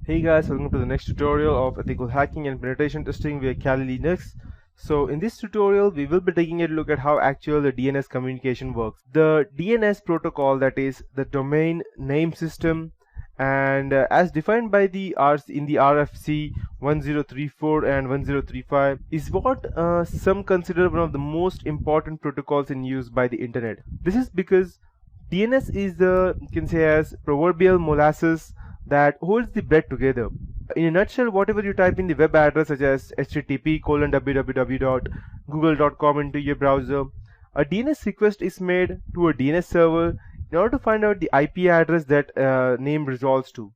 Hey guys, welcome to the next tutorial of ethical hacking and penetration testing via Kali Linux. So in this tutorial, we will be taking a look at how actual the DNS communication works. The DNS protocol, that is the domain name system, and as defined by the in the RFC 1034 and 1035, is what some consider one of the most important protocols in use by the internet. This is because DNS is the, you can say, as proverbial molasses that holds the bread together. In a nutshell, whatever you type in the web address such as http://www.google.com into your browser, a DNS request is made to a DNS server in order to find out the IP address that name resolves to.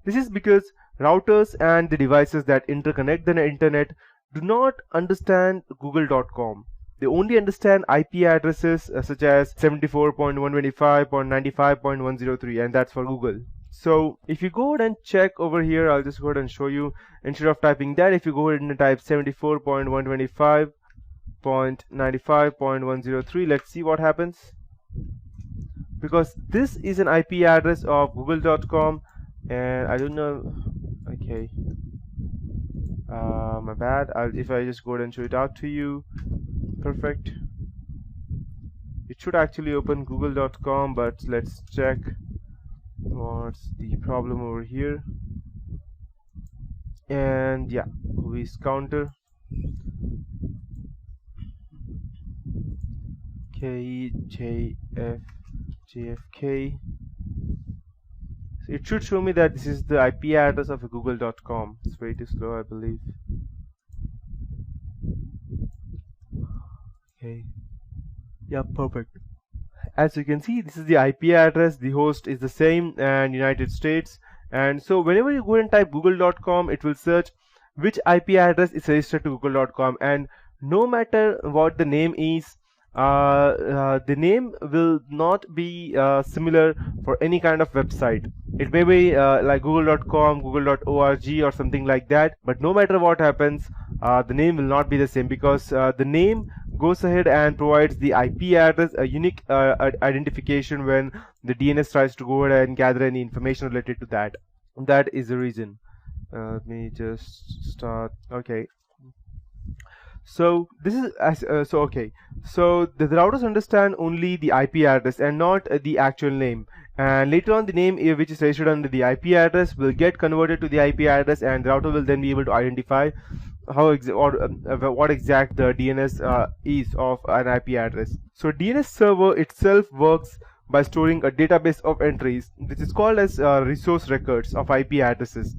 This is because routers and the devices that interconnect the internet do not understand google.com. They only understand IP addresses such as 74.125.95.103, and that's for Google. So if you go ahead and check over here, I'll just go ahead and show you. Instead of typing that, if you go ahead and type 74.125.95.103, let's see what happens. Because this is an IP address of google.com, and I don't know. Okay, my bad. If I just go ahead and show it out to you, perfect. It should actually open google.com, but let's check what's the problem over here. And yeah, whois counter JFK. So it should show me that this is the IP address of google.com. It's way too slow, I believe. Okay, yeah, perfect. As you can see, this is the IP address. The host is the same, and United States. And so whenever you go and type google.com, it will search which IP address is registered to google.com, and no matter what the name is, the name will not be similar for any kind of website. It may be like google.com, google.org or something like that, but no matter what happens, the name will not be the same, because the name goes ahead and provides the IP address a unique identification when the DNS tries to go ahead and gather any information related to that. That is the reason. Let me just start. Okay. So this is so the routers understand only the IP address and not the actual name, and later on the name which is registered under the IP address will get converted to the IP address, and the router will then be able to identify how what exact the DNS is of an IP address. So DNS server itself works by storing a database of entries, which is called as resource records of IP addresses,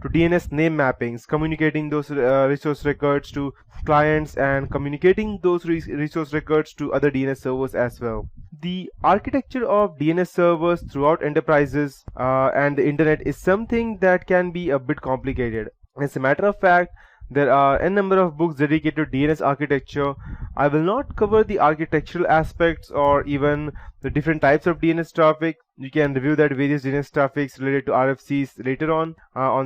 to DNS name mappings, communicating those resource records to clients and communicating those resource records to other DNS servers as well. The architecture of DNS servers throughout enterprises and the internet is something that can be a bit complicated. As a matter of fact, there are a number of books dedicated to DNS architecture. I will not cover the architectural aspects or even the different types of DNS traffic. You can review that various DNS traffics related to RFCs later on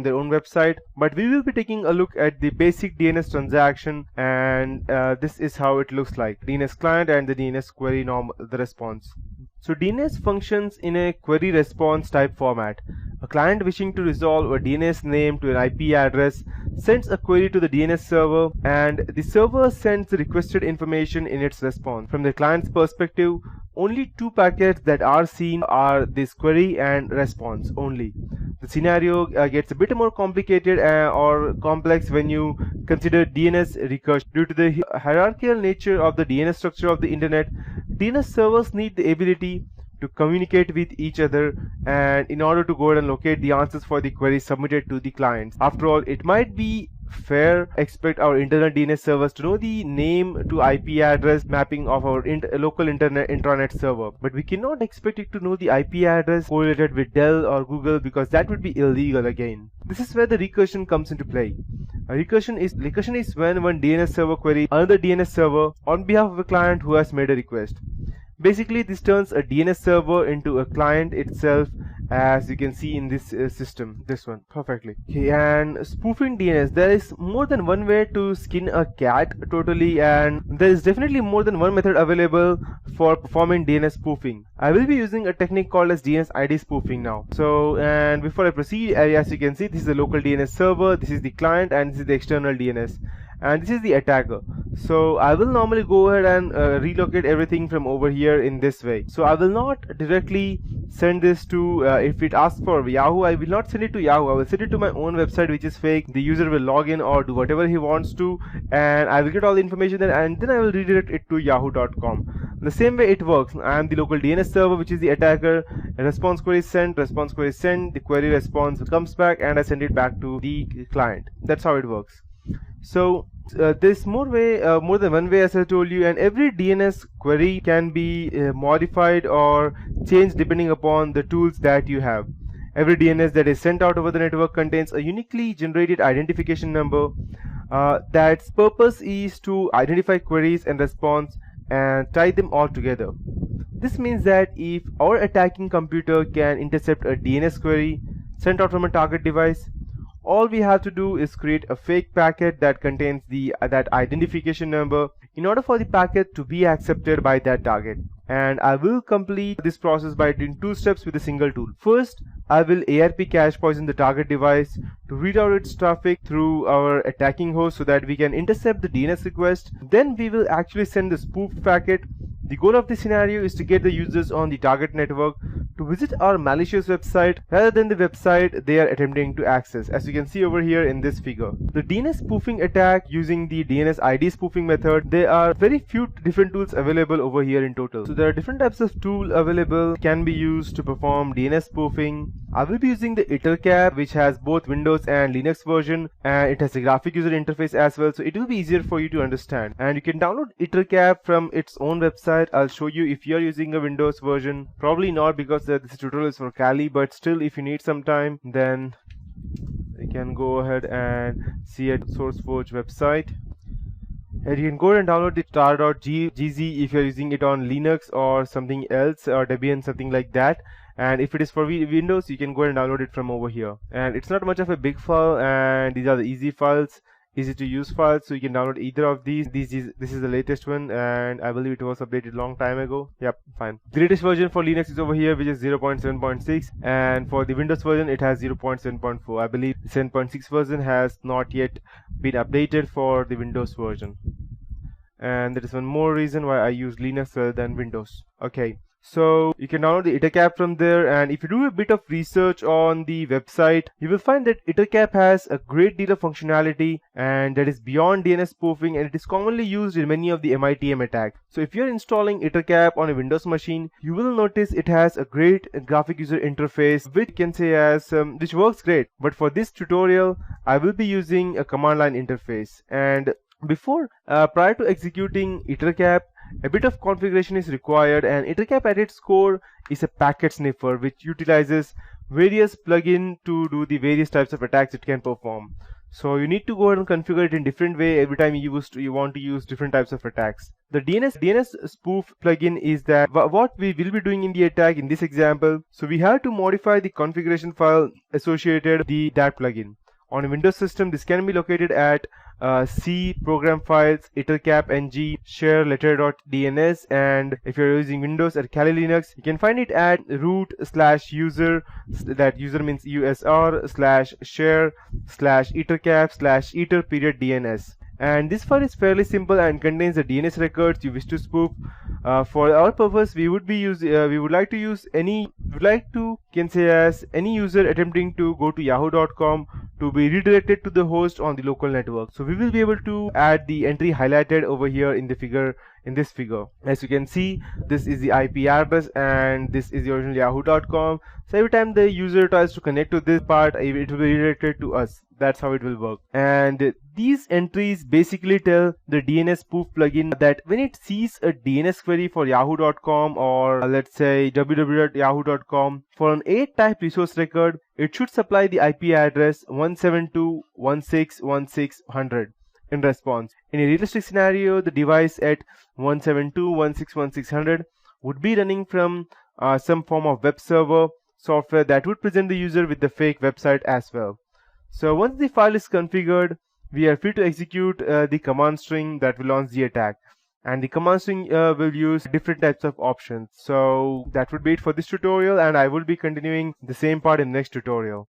their own website. But we will be taking a look at the basic DNS transaction, and this is how it looks like. DNS client and the DNS query the response. So DNS functions in a query response type format. A client wishing to resolve a DNS name to an IP address sends a query to the DNS server, and the server sends the requested information in its response. From the client's perspective, only two packets that are seen are this query and response only. The scenario gets a bit more complicated or complex when you consider DNS recursion. Due to the hierarchical nature of the DNS structure of the internet, DNS servers need the ability to communicate with each other, and in order to go ahead and locate the answers for the queries submitted to the clients. After all, it might be fair expect our internal DNS servers to know the name to IP address mapping of our local intranet server, but we cannot expect it to know the IP address correlated with Dell or Google, because that would be illegal again. This is where the recursion comes into play. Recursion is when one DNS server queries another DNS server on behalf of a client who has made a request. Basically, this turns a DNS server into a client itself, as you can see in this system, this one perfectly. Okay, and spoofing DNS, there is more than one way to skin a cat totally, and there is definitely more than one method available for performing DNS spoofing. I will be using a technique called as DNS ID spoofing now. So, and before I proceed, as you can see, this is the local DNS server, this is the client, and this is the external DNS, and this is the attacker. So I will normally go ahead and relocate everything from over here in this way. So I will not directly send this to if it asks for Yahoo, I will not send it to Yahoo. I will send it to my own website, which is fake. The user will log in or do whatever he wants to, and I will get all the information there, and then I will redirect it to yahoo.com. The same way it works. I am the local DNS server, which is the attacker. A response query is sent, the query response comes back, and I send it back to the client. That's how it works. So there's more than one way, as I told you, and every DNS query can be modified or changed depending upon the tools that you have. Every DNS that is sent out over the network contains a uniquely generated identification number that's purpose is to identify queries and response and tie them all together. This means that if our attacking computer can intercept a DNS query sent out from a target device, all we have to do is create a fake packet that contains that identification number in order for the packet to be accepted by that target. And I will complete this process by doing two steps with a single tool. First, I will ARP cache poison the target device to reroute its traffic through our attacking host so that we can intercept the DNS request. Then we will actually send the spoofed packet. The goal of this scenario is to get the users on the target network to visit our malicious website rather than the website they are attempting to access, as you can see over here in this figure. The DNS spoofing attack using the DNS ID spoofing method, there are very few different tools available over here in total. So there are different types of tools available can be used to perform DNS spoofing. I will be using the ItterCap, which has both Windows and Linux version, and it has a graphic user interface as well, so it will be easier for you to understand. And you can download ItterCap from its own website. I'll show you if you're using a Windows version. Probably not, because this tutorial is for Kali, but still, if you need some time, then you can go ahead and see at SourceForge website. And you can go and download the star.gz if you're using it on Linux or something else, or Debian, something like that. And if it is for Windows, you can go and download it from over here. And it's not much of a big file, and these are the easy files, easy to use files, so you can download either of these. This is the latest one, and I believe it was updated long time ago. Yep, fine. The latest version for Linux is over here, which is 0.7.6, and for the Windows version it has 0.7.4. I believe the 7.6 version has not yet been updated for the Windows version, and there is one more reason why I use Linux rather than Windows. Okay, so you can download the ItterCap from there, and if you do a bit of research on the website, you will find that ItterCap has a great deal of functionality, and that is beyond DNS spoofing, and it is commonly used in many of the MITM attacks. So if you're installing ItterCap on a Windows machine, you will notice it has a great graphic user interface, which can say as which works great. But for this tutorial, I will be using a command line interface, and prior to executing ItterCap, a bit of configuration is required, and ItterCap at its core is a packet sniffer which utilizes various plugins to do the various types of attacks it can perform. So you need to go ahead and configure it in different way every time you want to use different types of attacks. The DNS spoof plugin is that what we will be doing in the attack in this example. So we have to modify the configuration file associated with that plugin. On a Windows system, this can be located at C program files, ItterCap ng share letter.dns, and if you're using Windows at Kali Linux, you can find it at root/user, that user means usr /share /ItterCap /Itter.dns. And this file is fairly simple and contains the DNS records you wish to spoof. For our purpose, we would like to use any user attempting to go to yahoo.com to be redirected to the host on the local network. So we will be able to add the entry highlighted over here in the figure. In this figure, as you can see, this is the IP address and this is the original yahoo.com. So every time the user tries to connect to this part, it will be redirected to us. That's how it will work. And these entries basically tell the DNS spoof plugin that when it sees a DNS query for yahoo.com, or let's say www.yahoo.com, for an 8 type resource record, it should supply the IP address 172.168.1.1.6.100 in response. In a realistic scenario, the device at 172.168.1.1.6.100 would be running from some form of web server. software that would present the user with the fake website as well. So once the file is configured, we are free to execute the command string that will launch the attack. And the command string will use different types of options. So that would be it for this tutorial, and I will be continuing the same part in the next tutorial.